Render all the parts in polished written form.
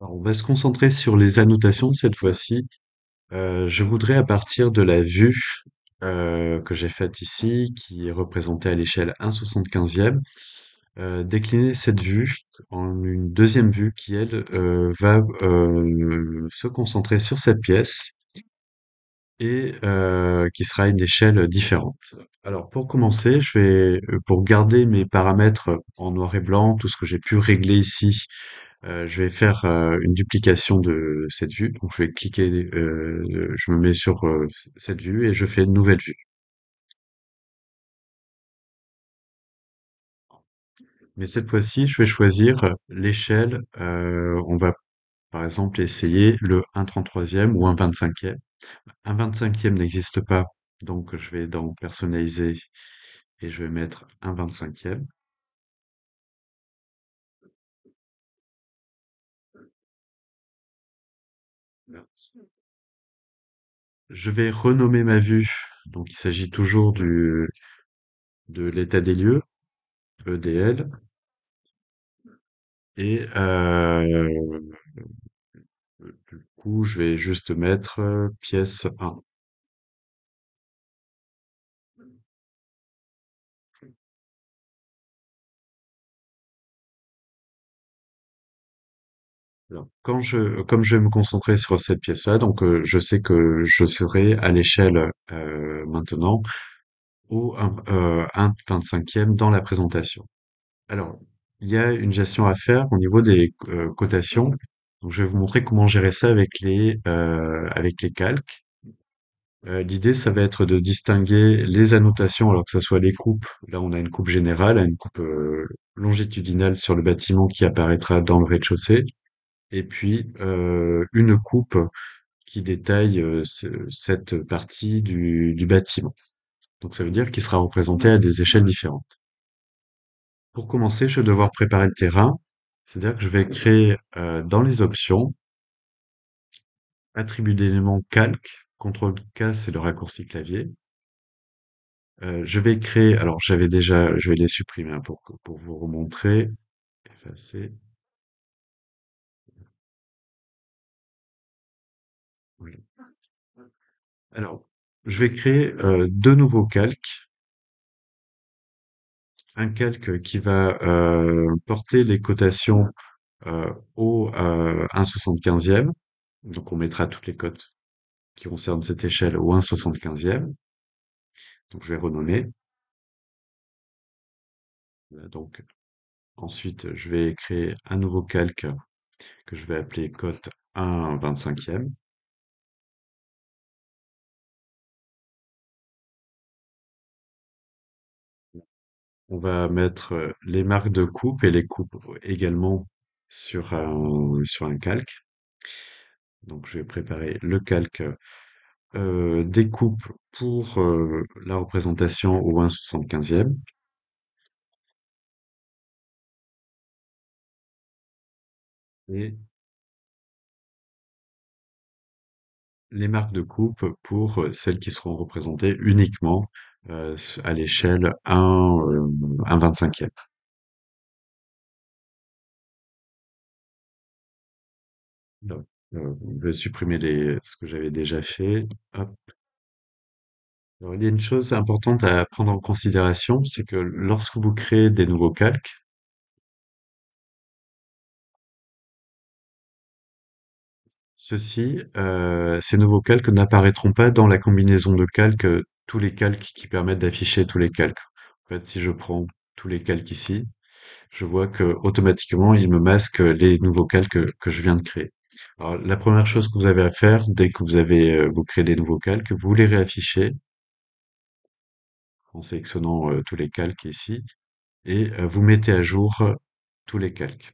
Alors, on va se concentrer sur les annotations cette fois-ci. Je voudrais à partir de la vue que j'ai faite ici, qui est représentée à l'échelle 1/75e, décliner cette vue en une deuxième vue qui, elle, va se concentrer sur cette pièce et qui sera à une échelle différente. Alors pour commencer, pour garder mes paramètres en noir et blanc, tout ce que j'ai pu régler ici, je vais faire une duplication de cette vue. Donc je vais cliquer, je me mets sur cette vue et je fais une nouvelle vue. Mais cette fois-ci, je vais choisir l'échelle. On va par exemple essayer le 1/33e ou 1/25e. Un 25e n'existe pas, donc je vais dans personnaliser et je vais mettre un 25e. Je vais renommer ma vue. Donc il s'agit toujours de l'état des lieux, EDL. Et du coup, je vais juste mettre pièce 1. Alors, comme je vais me concentrer sur cette pièce-là, donc je sais que je serai à l'échelle maintenant au 1/25e dans la présentation. Alors, il y a une gestion à faire au niveau des cotations. Donc, je vais vous montrer comment gérer ça avec les calques. L'idée, ça va être de distinguer les annotations, alors que ce soit les coupes. Là, on a une coupe générale, une coupe longitudinale sur le bâtiment qui apparaîtra dans le rez-de-chaussée, et puis une coupe qui détaille cette partie du bâtiment. Donc, ça veut dire qu'il sera représenté à des échelles différentes. Pour commencer, je vais devoir préparer le terrain, c'est-à-dire que je vais créer dans les options, attribut d'éléments calque, CTRL K, c'est le raccourci clavier. Je vais créer, alors je vais les supprimer hein, pour vous remontrer, effacer. Oui. Alors, je vais créer deux nouveaux calques. Un calque qui va porter les cotations au 1/75e. Donc, on mettra toutes les cotes qui concernent cette échelle au 1/75e. Donc, je vais renommer. Voilà, donc, ensuite, je vais créer un nouveau calque que je vais appeler cote 1/25e. On va mettre les marques de coupe et les coupes également sur un calque. Donc, je vais préparer le calque des coupes pour la représentation au 1/75e et les marques de coupe pour celles qui seront représentées uniquement à l'échelle 1/25e. Donc, je vais supprimer ce que j'avais déjà fait. Hop. Alors, il y a une chose importante à prendre en considération, c'est que lorsque vous créez des nouveaux calques, ces nouveaux calques n'apparaîtront pas dans la combinaison de calques, tous les calques qui permettent d'afficher tous les calques. En fait, si je prends tous les calques ici, je vois que automatiquement, il me masque les nouveaux calques que je viens de créer. Alors, la première chose que vous avez à faire, dès que vous créez des nouveaux calques, vous les réaffichez en sélectionnant tous les calques ici et vous mettez à jour tous les calques.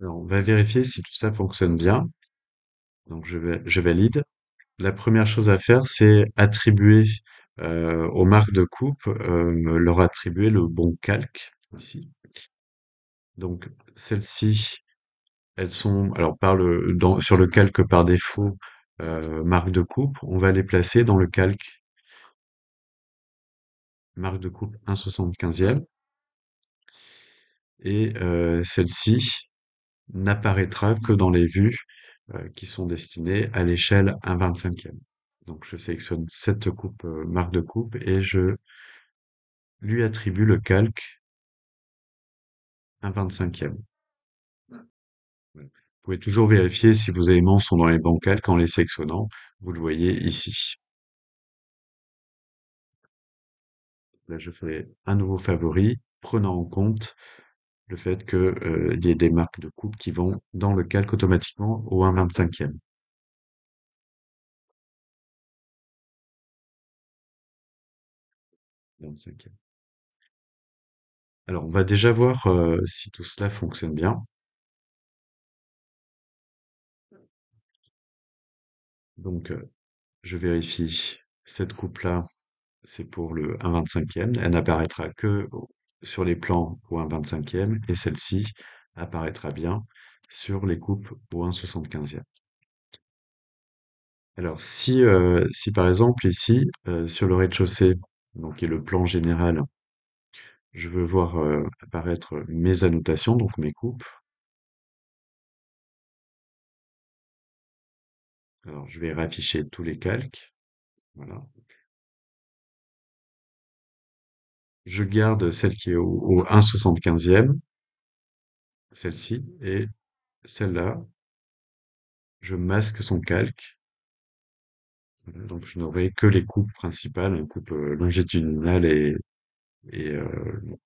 Alors, on va vérifier si tout ça fonctionne bien. Donc, je valide. La première chose à faire, c'est attribuer aux marques de coupe, leur attribuer le bon calque ici. Donc, celles-ci, elles sont, alors sur le calque par défaut, marque de coupe, on va les placer dans le calque marque de coupe 1/75e. et celle-ci n'apparaîtra que dans les vues qui sont destinées à l'échelle 1/25e. Donc je sélectionne cette coupe, marque de coupe et je lui attribue le calque 1/25e. Voilà. Vous pouvez toujours vérifier si vos éléments sont dans les bons calques en les sélectionnant. Vous le voyez ici. Là, je ferai un nouveau favori, prenant en compte le fait que, il y ait des marques de coupe qui vont dans le calque automatiquement au 1/25e. 25e. Alors, on va déjà voir si tout cela fonctionne bien. Donc, je vérifie cette coupe-là, c'est pour le 1/25e. Elle n'apparaîtra que sur les plans au 1/25e et celle-ci apparaîtra bien sur les coupes au 1/75e. Alors, si par exemple ici, sur le rez-de-chaussée, donc qui est le plan général, je veux voir apparaître mes annotations, donc mes coupes. Alors, je vais rafficher tous les calques. Voilà. Je garde celle qui est au 1/75e, celle-ci, et celle-là, je masque son calque. Voilà, donc, je n'aurai que les coupes principales, une coupe longitudinale et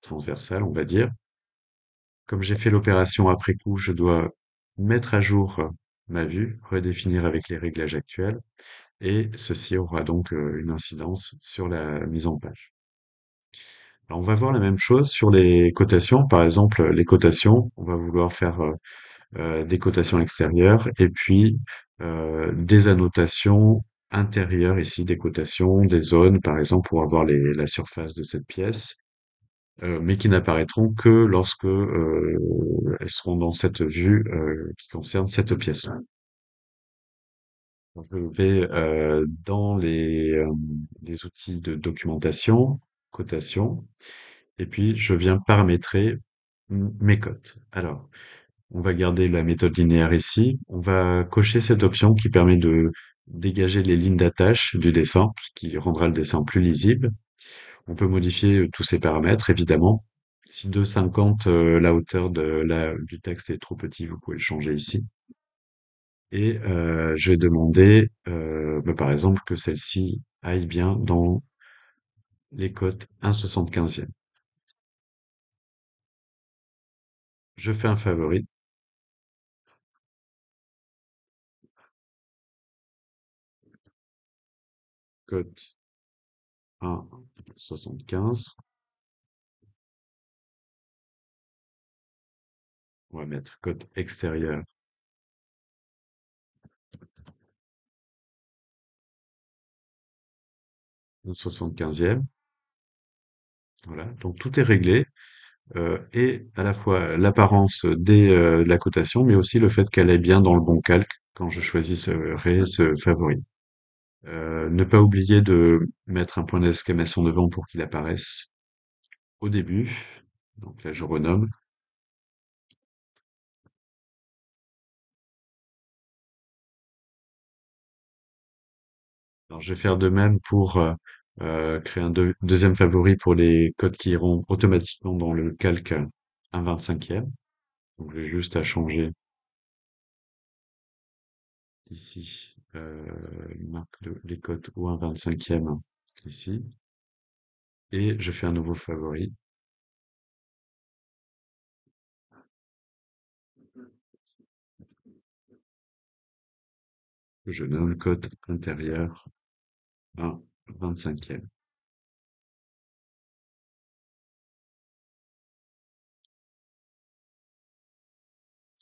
transversale, on va dire. Comme j'ai fait l'opération après coup, je dois mettre à jour ma vue, redéfinir avec les réglages actuels, et ceci aura donc une incidence sur la mise en page. Alors, on va voir la même chose sur les cotations. Par exemple, les cotations, on va vouloir faire des cotations extérieures et puis des annotations intérieures ici, des cotations, des zones, par exemple, pour avoir la surface de cette pièce, mais qui n'apparaîtront que lorsque elles seront dans cette vue qui concerne cette pièce-là. Donc, je vais dans les outils de documentation, cotation, et puis je viens paramétrer mes cotes. Alors, on va garder la méthode linéaire ici. On va cocher cette option qui permet de dégager les lignes d'attache du dessin, ce qui rendra le dessin plus lisible. On peut modifier tous ces paramètres, évidemment. Si 2,50 la hauteur du texte est trop petit, vous pouvez le changer ici. Et je vais demander, bah, par exemple, que celle-ci aille bien dans les cotes 1/75e. Je fais un favori, cote 1/75. On va mettre cote extérieure 1/75e. Voilà, donc tout est réglé, et à la fois l'apparence de la cotation, mais aussi le fait qu'elle est bien dans le bon calque quand je choisisserai ce favori. Ne pas oublier de mettre un point d'exclamation devant pour qu'il apparaisse au début. Donc là, je renomme. Alors, je vais faire de même pour créer un deuxième favori pour les codes qui iront automatiquement dans le calque 1/25e. Donc, j'ai juste à changer ici marque les codes au 1/25e ici. Et je fais un nouveau favori que je nomme code intérieur 1/25e.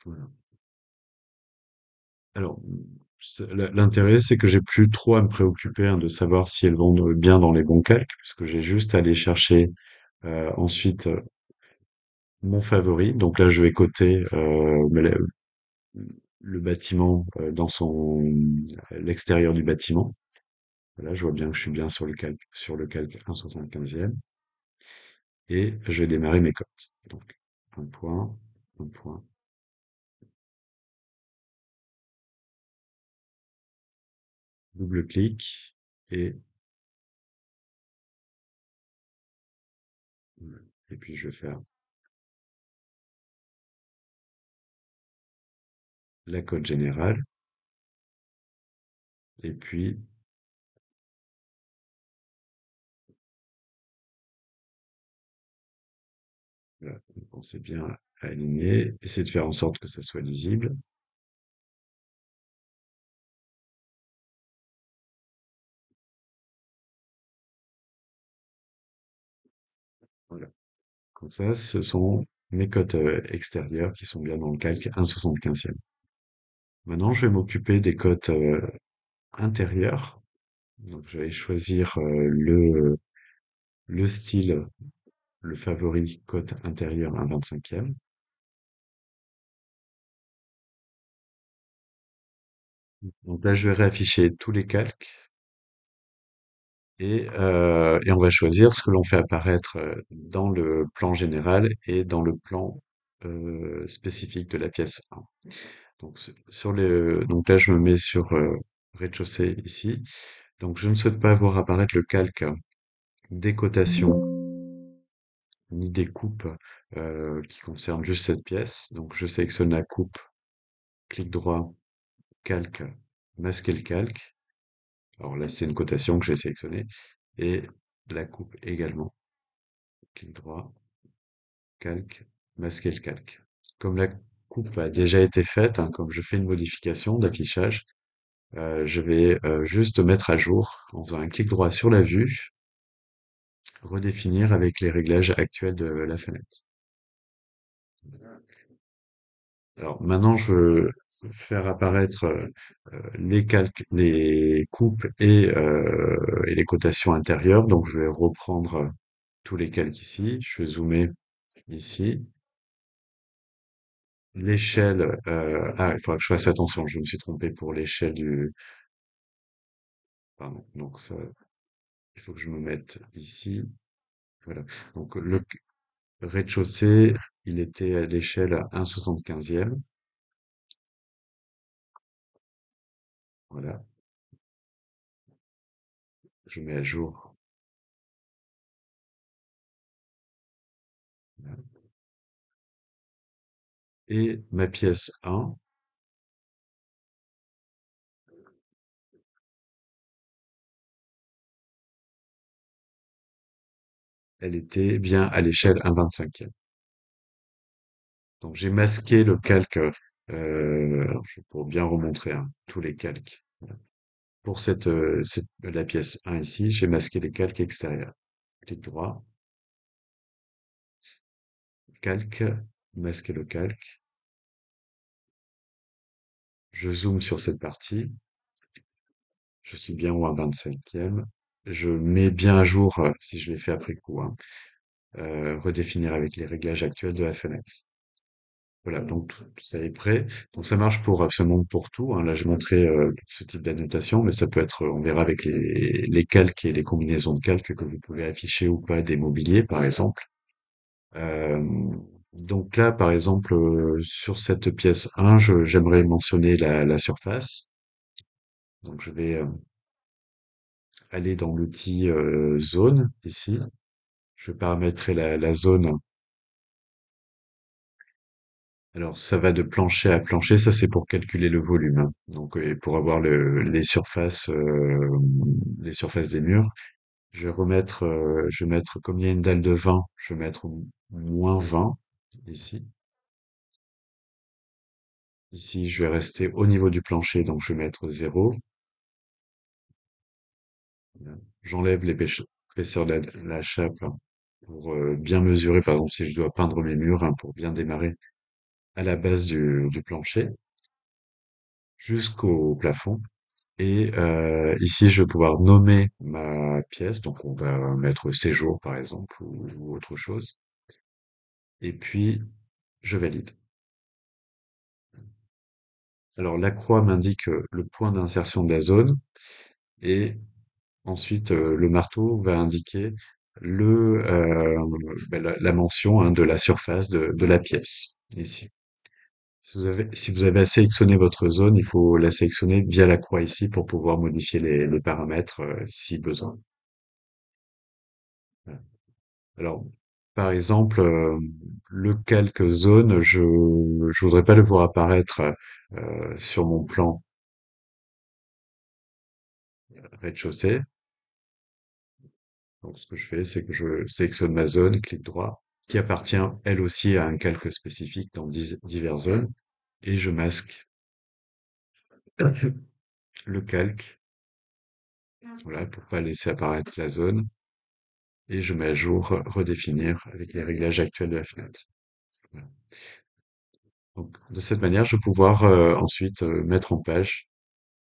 Voilà. Alors, l'intérêt, c'est que j'ai plus trop à me préoccuper hein, de savoir si elles vont bien dans les bons calques, puisque j'ai juste à aller chercher ensuite mon favori. Donc là, je vais coter le bâtiment dans l'extérieur du bâtiment. Là, je vois bien que je suis bien sur le calque 1/75e et je vais démarrer mes cotes. Donc un point, un point, double-clic et, et puis je vais faire la cote générale et puis voilà, pensez bien à aligner, essayez de faire en sorte que ça soit lisible. Voilà. Comme ça, ce sont mes cotes extérieures qui sont bien dans le calque 1/75e. Maintenant, je vais m'occuper des cotes intérieures. Donc, je vais choisir le style, le favori cote intérieure 1/25e. Donc là, je vais réafficher tous les calques et on va choisir ce que l'on fait apparaître dans le plan général et dans le plan spécifique de la pièce 1. Donc, donc là, je me mets sur rez-de-chaussée ici. Donc, je ne souhaite pas voir apparaître le calque des cotations ni des coupes qui concernent juste cette pièce. Donc, je sélectionne la coupe, clic droit, calque, masquer le calque. Alors là, c'est une cotation que j'ai sélectionnée. Et la coupe également. Clic droit, calque, masquer le calque. Comme la coupe a déjà été faite, hein, comme je fais une modification d'affichage, je vais juste mettre à jour en faisant un clic droit sur la vue, redéfinir avec les réglages actuels de la fenêtre. Alors maintenant, je veux faire apparaître les calques, les coupes et les cotations intérieures. Donc je vais reprendre tous les calques ici. Je vais zoomer ici. L'échelle, il faudra que je fasse attention. Je me suis trompé pour l'échelle du. Pardon. Donc ça, il faut que je me mette ici. Voilà. Donc le rez-de-chaussée, il était à l'échelle à 1/75e. Voilà. Je mets à jour. Voilà. Et ma pièce 1, elle était bien à l'échelle 1/25e. Donc j'ai masqué le calque, alors pour bien remontrer hein, tous les calques. Voilà. Pour la pièce 1 ici, j'ai masqué les calques extérieurs. Clic droit, calque, masquer le calque. Je zoome sur cette partie. Je suis bien au 1/25e. Je mets bien à jour, si je l'ai fait après coup, hein, redéfinir avec les réglages actuels de la fenêtre. Voilà, donc tout ça est prêt. Donc ça marche pour absolument pour tout, hein. Là, je montrais ce type d'annotation, mais ça peut être, on verra avec les calques et les combinaisons de calques que vous pouvez afficher ou pas des mobiliers, par exemple. Euh, donc là, par exemple, sur cette pièce 1, j'aimerais mentionner la surface. Donc je vais aller dans l'outil zone ici. Je vais paramétrer la zone. Alors, ça va de plancher à plancher, ça c'est pour calculer le volume, hein. Donc, pour avoir les surfaces des murs, je vais mettre, comme il y a une dalle de 20, je vais mettre -20 ici. Ici, je vais rester au niveau du plancher, donc je vais mettre 0. J'enlève l'épaisseur de la chape hein, pour bien mesurer, par exemple, si je dois peindre mes murs, hein, pour bien démarrer à la base du plancher jusqu'au plafond. Et ici, je vais pouvoir nommer ma pièce. Donc, on va mettre séjour, par exemple, ou autre chose. Et puis, je valide. Alors, la croix m'indique le point d'insertion de la zone. Et ensuite, le marteau va indiquer la mention hein, de la surface de la pièce, ici. Si vous avez à sélectionner votre zone, il faut la sélectionner via la croix ici pour pouvoir modifier les paramètres si besoin. Voilà. Alors, par exemple, le calque zone, je voudrais pas le voir apparaître sur mon plan rez-de-chaussée. Donc, ce que je fais, c'est que je sélectionne ma zone, clic droit, qui appartient elle aussi à un calque spécifique dans diverses zones, et je masque le calque, voilà, pour pas laisser apparaître la zone, et je mets à jour redéfinir avec les réglages actuels de la fenêtre. Voilà. Donc, de cette manière, je vais pouvoir ensuite mettre en page.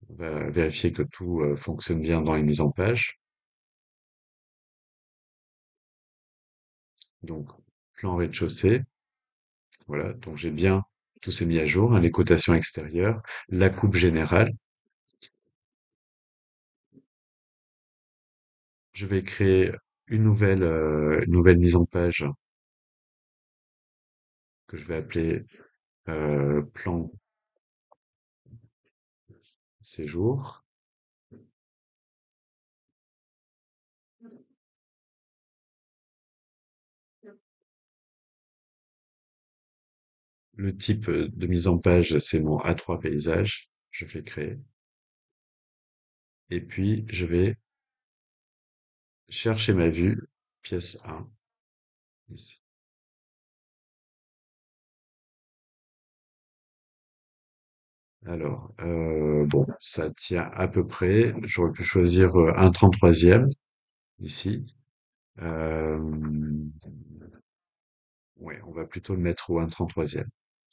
On va vérifier que tout fonctionne bien dans les mises en page. Donc, plan rez-de-chaussée. Voilà. Donc, j'ai bien tout s'est mis à jour, hein, les cotations extérieures, la coupe générale. Je vais créer une nouvelle mise en page que je vais appeler plan séjour. Le type de mise en page, c'est mon A3 paysage. Je fais créer. Et puis, je vais chercher ma vue, pièce 1, ici. Alors, bon, ça tient à peu près. J'aurais pu choisir un 33e ici. Euh, ouais, on va plutôt le mettre au un 33e.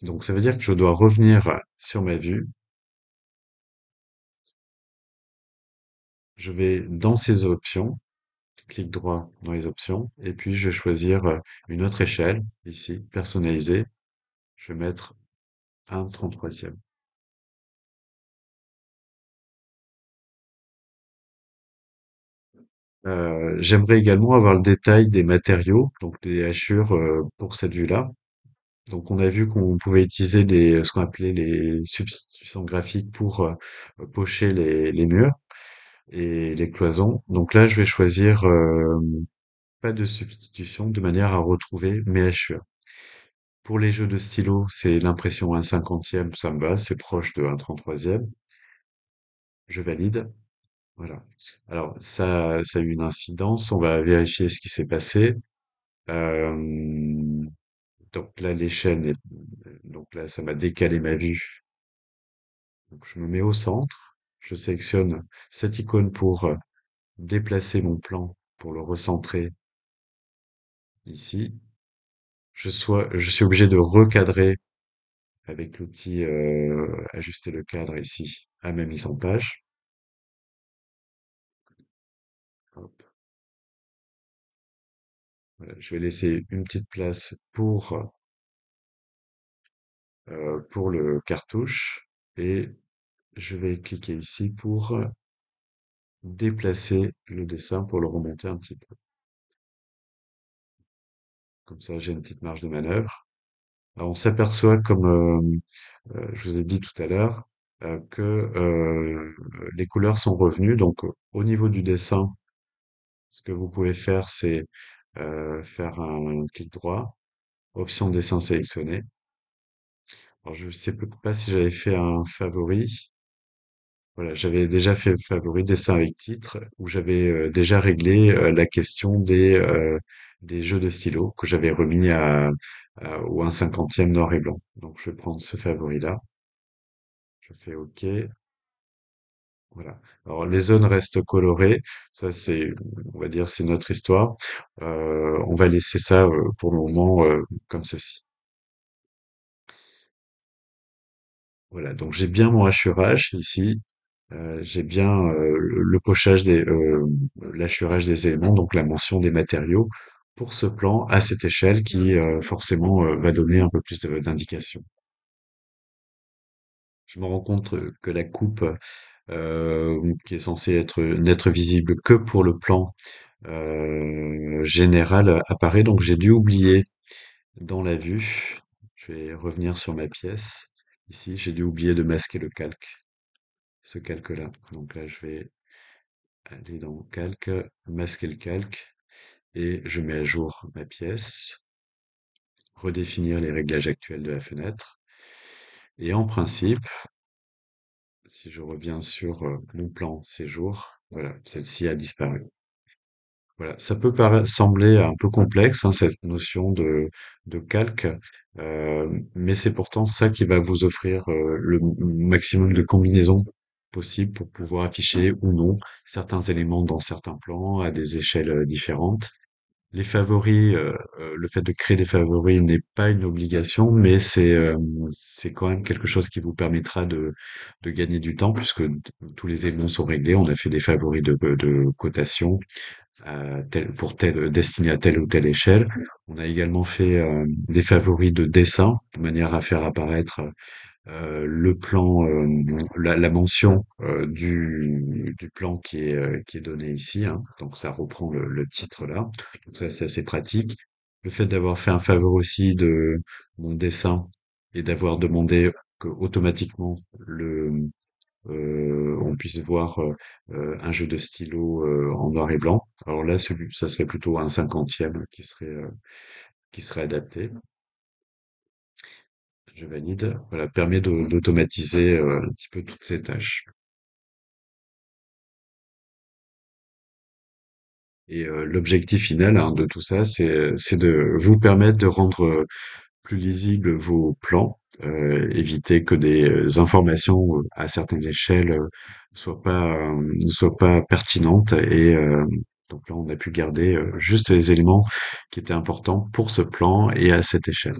Donc, ça veut dire que je dois revenir sur ma vue. Je vais dans ces options, clic droit dans les options, et puis je vais choisir une autre échelle, ici, personnaliser. Je vais mettre un 33e. J'aimerais également avoir le détail des matériaux, donc des hachures pour cette vue-là. Donc on a vu qu'on pouvait utiliser ce qu'on appelait les substitutions graphiques pour pocher les murs et les cloisons. Donc là, je vais choisir pas de substitution de manière à retrouver mes hachures. Pour les jeux de stylo, c'est l'impression 1/50e, ça me va, c'est proche de 1/33e. Je valide. Voilà. Alors ça a eu une incidence, on va vérifier ce qui s'est passé. Euh, donc là, donc là, ça m'a décalé ma vue. Donc je me mets au centre, je sélectionne cette icône pour déplacer mon plan, pour le recentrer ici. Je suis obligé de recadrer avec l'outil ajuster le cadre ici à ma mise en page. Hop. Voilà, je vais laisser une petite place pour le cartouche et je vais cliquer ici pour déplacer le dessin pour le remonter un petit peu. Comme ça, j'ai une petite marge de manœuvre. Alors, on s'aperçoit, comme je vous ai dit tout à l'heure, que les couleurs sont revenues. Donc, au niveau du dessin, ce que vous pouvez faire, c'est faire un clic droit, option dessin sélectionné. Alors, je sais pas si j'avais fait un favori. Voilà, j'avais déjà fait favori dessin avec titre, où j'avais déjà réglé la question des jeux de stylo que j'avais remis au 1/50e noir et blanc. Donc, je vais prendre ce favori-là. Je fais OK. Voilà. Alors, les zones restent colorées. Ça, on va dire, c'est notre histoire. On va laisser ça pour le moment comme ceci. Voilà. Donc, j'ai bien mon hachurage ici. J'ai bien le pochage l'hachurage des éléments, donc la mention des matériaux pour ce plan à cette échelle qui forcément va donner un peu plus d'indications. Je me rends compte que la coupe qui est censée n'être visible que pour le plan général apparaît. Donc j'ai dû oublier dans la vue. Je vais revenir sur ma pièce. Ici, j'ai dû oublier de masquer le calque, ce calque-là. Donc là, je vais aller dans calque, masquer le calque et je mets à jour ma pièce, redéfinir les réglages actuels de la fenêtre. Et en principe, si je reviens sur mon plan séjour, voilà, celle-ci a disparu. Voilà, ça peut sembler un peu complexe, hein, cette notion de calque, mais c'est pourtant ça qui va vous offrir le maximum de combinaisons possibles pour pouvoir afficher ou non certains éléments dans certains plans à des échelles différentes. Les favoris, le fait de créer des favoris n'est pas une obligation, mais c'est quand même quelque chose qui vous permettra de gagner du temps puisque tous les éléments sont réglés. On a fait des favoris de cotation destinés à telle ou telle échelle. On a également fait des favoris de dessin de manière à faire apparaître le plan, la mention du plan qui est donné ici, hein. Donc ça reprend le titre là. Donc ça c'est assez pratique. Le fait d'avoir fait un favori aussi de mon dessin et d'avoir demandé que automatiquement on puisse voir un jeu de stylo en noir et blanc. Alors là, ça serait plutôt un cinquantième qui serait adapté. Je valide. Voilà, permet d'automatiser un petit peu toutes ces tâches. Et l'objectif final, hein, de tout ça, c'est de vous permettre de rendre plus lisibles vos plans, éviter que des informations à certaines échelles ne soient pas pertinentes. Et donc là, on a pu garder juste les éléments qui étaient importants pour ce plan et à cette échelle.